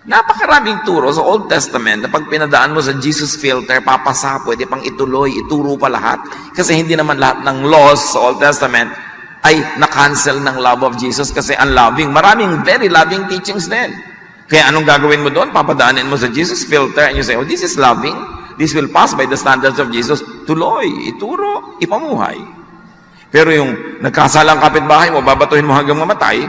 Napakaraming turo sa Old Testament na pag pinadaan mo sa Jesus filter, papasa, pwede pang ituloy, ituro pa lahat. Kasi hindi naman lahat ng laws sa Old Testament ay na-cancel ng love of Jesus kasi unloving. Maraming very loving teachings din. Kaya anong gagawin mo doon? Papadaanin mo sa Jesus filter and you say, this is loving. This will pass by the standards of Jesus. Tuloy, ituro, ipamuhay. Pero yung nagkasalang kapitbahay mo, babatuhin mo hanggang mamatay,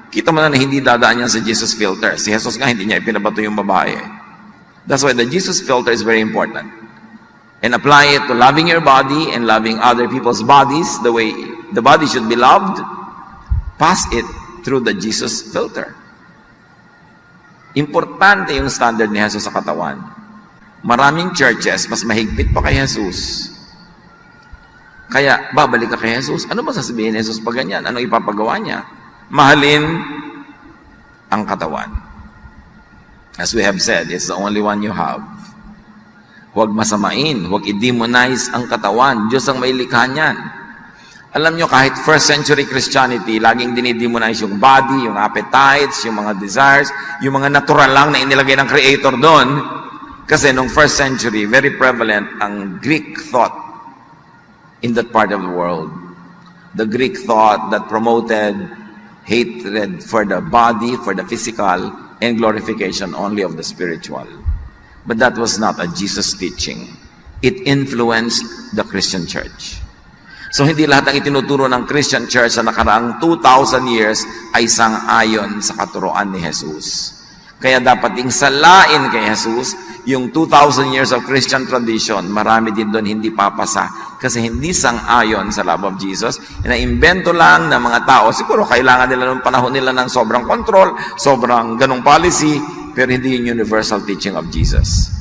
kita mo na hindi dadaan yan sa Jesus filter. Si Jesus nga, hindi niya ipinabato yung babae. That's why the Jesus filter is very important. And apply it to loving your body and loving other people's bodies the way the body should be loved. Pass it through the Jesus filter. Importante yung standard ni Jesus sa katawan. Maraming churches, mas mahigpit pa kay Jesus. Kaya, babalik ka kay Jesus. Ano ba sasabihin ni Jesus pag ganyan? Ano ipapagawa niya? Mahalin ang katawan. As we have said, it's the only one you have. Huwag masamain, huwag i-demonize ang katawan. Diyos ang may likha niyan. Alam nyo, kahit first century Christianity, laging dinidemonize yung body, yung appetites, yung mga desires, yung mga natural lang na inilagay ng Creator doon. Kasi nung first century, very prevalent ang Greek thought in that part of the world. The Greek thought that promoted hatred for the body, for the physical, and glorification only of the spiritual. But that was not a Jesus teaching. It influenced the Christian church. So hindi lahat ng itinuturo ng Christian church sa nakaraang 2,000 years ay sang-ayon sa katuruan ni Jesus. Kaya dapat ding salain kay Jesus yung 2,000 years of Christian tradition. Marami din doon hindi papasa kasi hindi sang-ayon sa love of Jesus. Ina-invento lang ng mga tao. Siguro kailangan nila ng panahon nila ng sobrang control, sobrang ganong policy, pero hindi yung universal teaching of Jesus.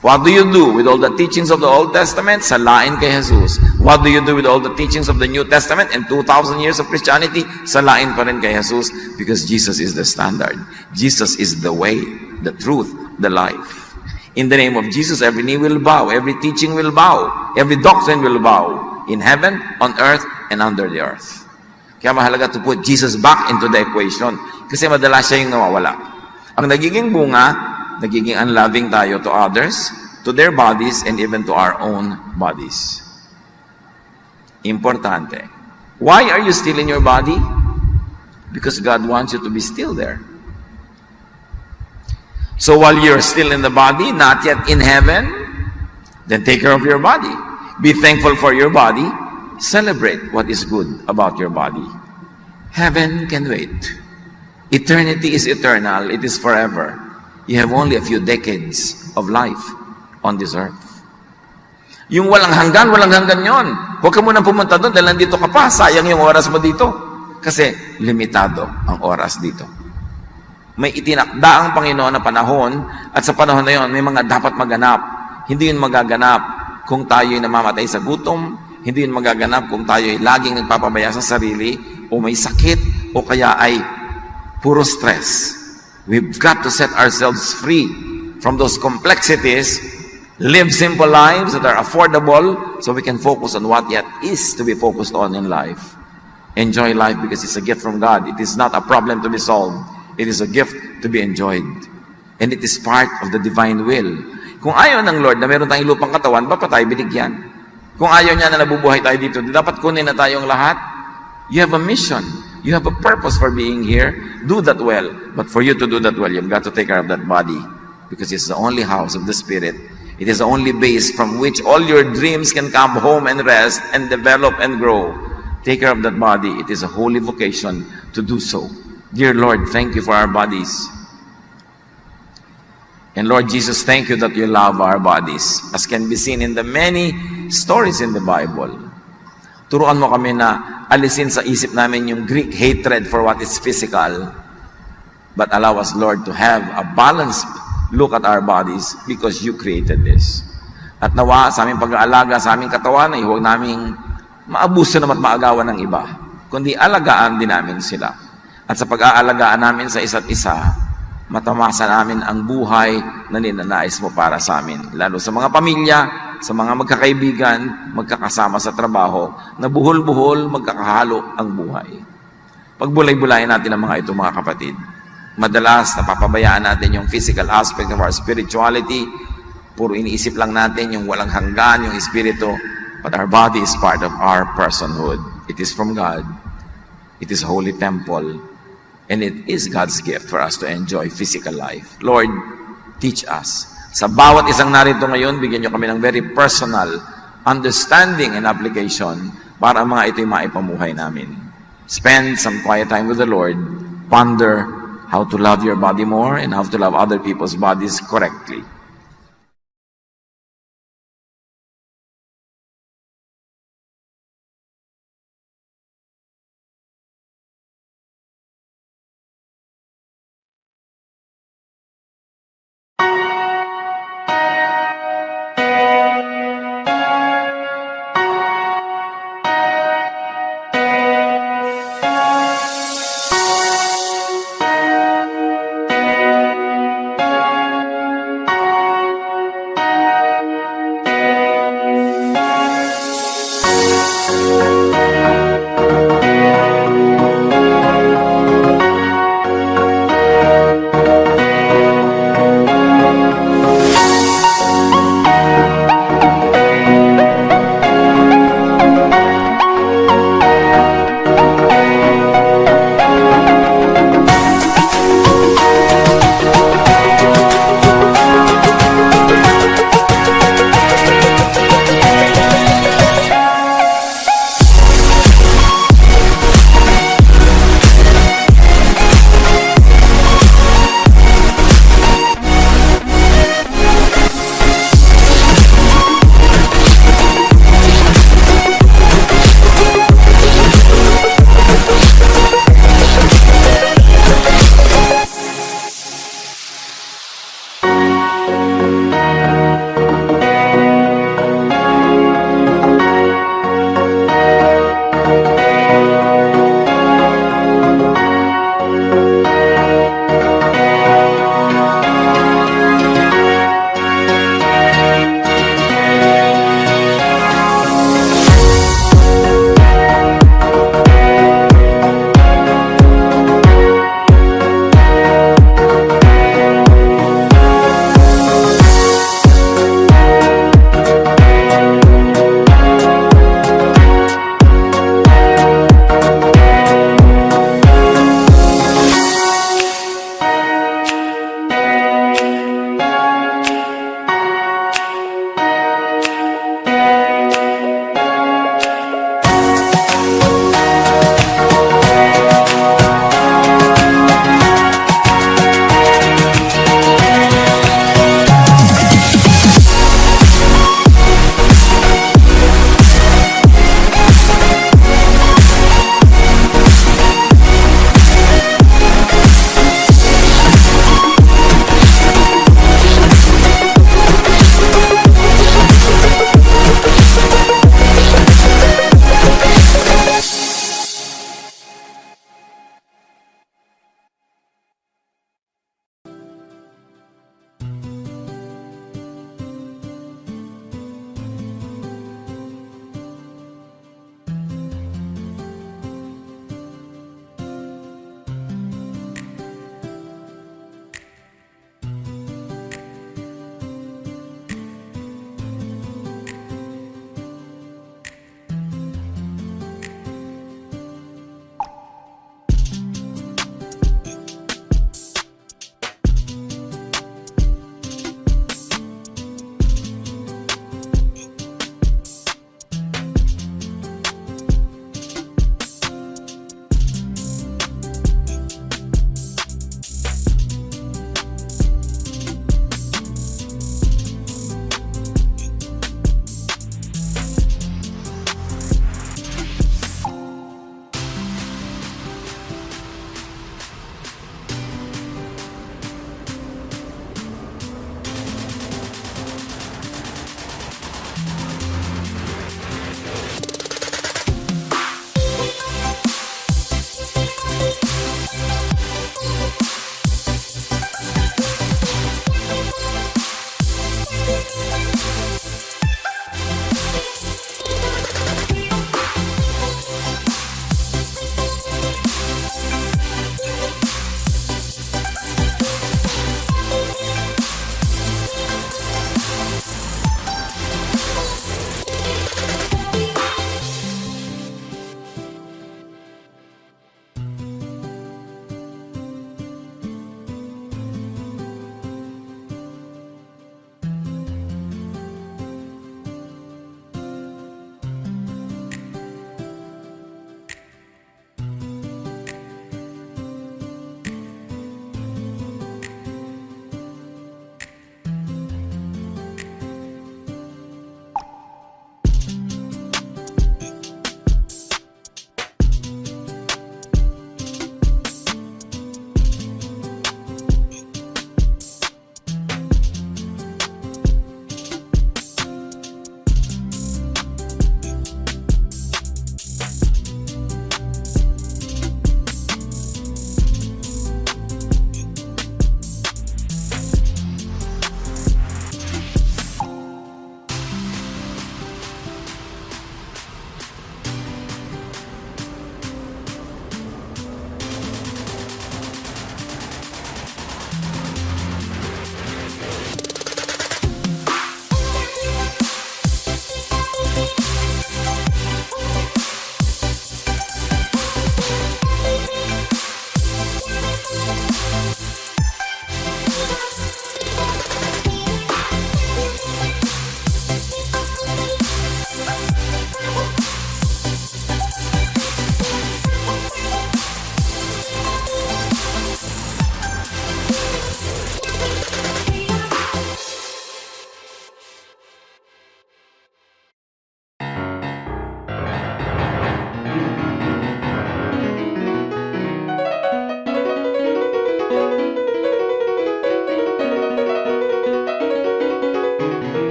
What do you do with all the teachings of the Old Testament? Salain kay Jesus. What do you do with all the teachings of the New Testament and 2,000 years of Christianity? Salain pa rin kay Jesus because Jesus is the standard. Jesus is the way, the truth, the life. In the name of Jesus, every knee will bow, every teaching will bow, every doctrine will bow in heaven, on earth, and under the earth. Kaya mahalaga to put Jesus back into the equation kasi madalas siya yung nawawala. Ang nagiging bunga, nagiging unloving tayo to others, to their bodies, and even to our own bodies. Importante. Why are you still in your body? Because God wants you to be still there. So while you're still in the body, not yet in heaven, then take care of your body. Be thankful for your body. Celebrate what is good about your body. Heaven can wait. Eternity is eternal. It is forever. You have only a few decades of life on this earth. Yung walang hanggan yon. Huwag ka munang pumunta doon dahil nandito ka pa. Sayang yung oras mo dito. Kasi limitado ang oras dito. May itinakda ang Panginoon na panahon at sa panahon na yon, may mga dapat maganap. Hindi yun magaganap kung tayo'y namamatay sa gutom. Hindi yun magaganap kung tayo'y laging nagpapabaya sa sarili o may sakit o kaya ay puro stress. We've got to set ourselves free from those complexities, live simple lives that are affordable so we can focus on what yet is to be focused on in life. Enjoy life because it's a gift from God. It is not a problem to be solved. It is a gift to be enjoyed. And it is part of the divine will. Kung ayaw ng Lord na meron tayong lupang katawan, ba pa tayo binigyan? Kung ayaw niya na nabubuhay tayo dito, dapat kunin na tayong lahat. You have a mission. You have a purpose for being here. Do that well. But for you to do that well, you've got to take care of that body. Because it's the only house of the Spirit. It is the only base from which all your dreams can come home and rest and develop and grow. Take care of that body. It is a holy vocation to do so. Dear Lord, thank you for our bodies. And Lord Jesus, thank you that you love our bodies. As can be seen in the many stories in the Bible. Turuan mo kami na alisin sa isip namin yung Greek hatred for what is physical. But allow us, Lord, to have a balanced look at our bodies because you created this. At nawa sa aming pag-aalaga sa aming katawan ay huwag naming maabuso naman at maagawan ng iba, kundi alagaan din namin sila. At sa pag-aalagaan namin sa isa't isa, matamasa namin ang buhay na ninanais mo para sa amin. Lalo sa mga pamilya, sa mga magkakaibigan, magkakasama sa trabaho, na buhol-buhol magkakahalo ang buhay. Pagbulay-bulayan natin ang mga ito, mga kapatid. Madalas, napapabayaan natin yung physical aspect of our spirituality. Puro iniisip lang natin yung walang hanggan, yung espiritu. But our body is part of our personhood. It is from God. It is a holy temple. And it is God's gift for us to enjoy physical life. Lord, teach us. Sa bawat isang narito ngayon, bigyan nyo kami ng very personal understanding and application para ang mga ito'y maipamuhay namin. Spend some quiet time with the Lord. Ponder how to love your body more and how to love other people's bodies correctly.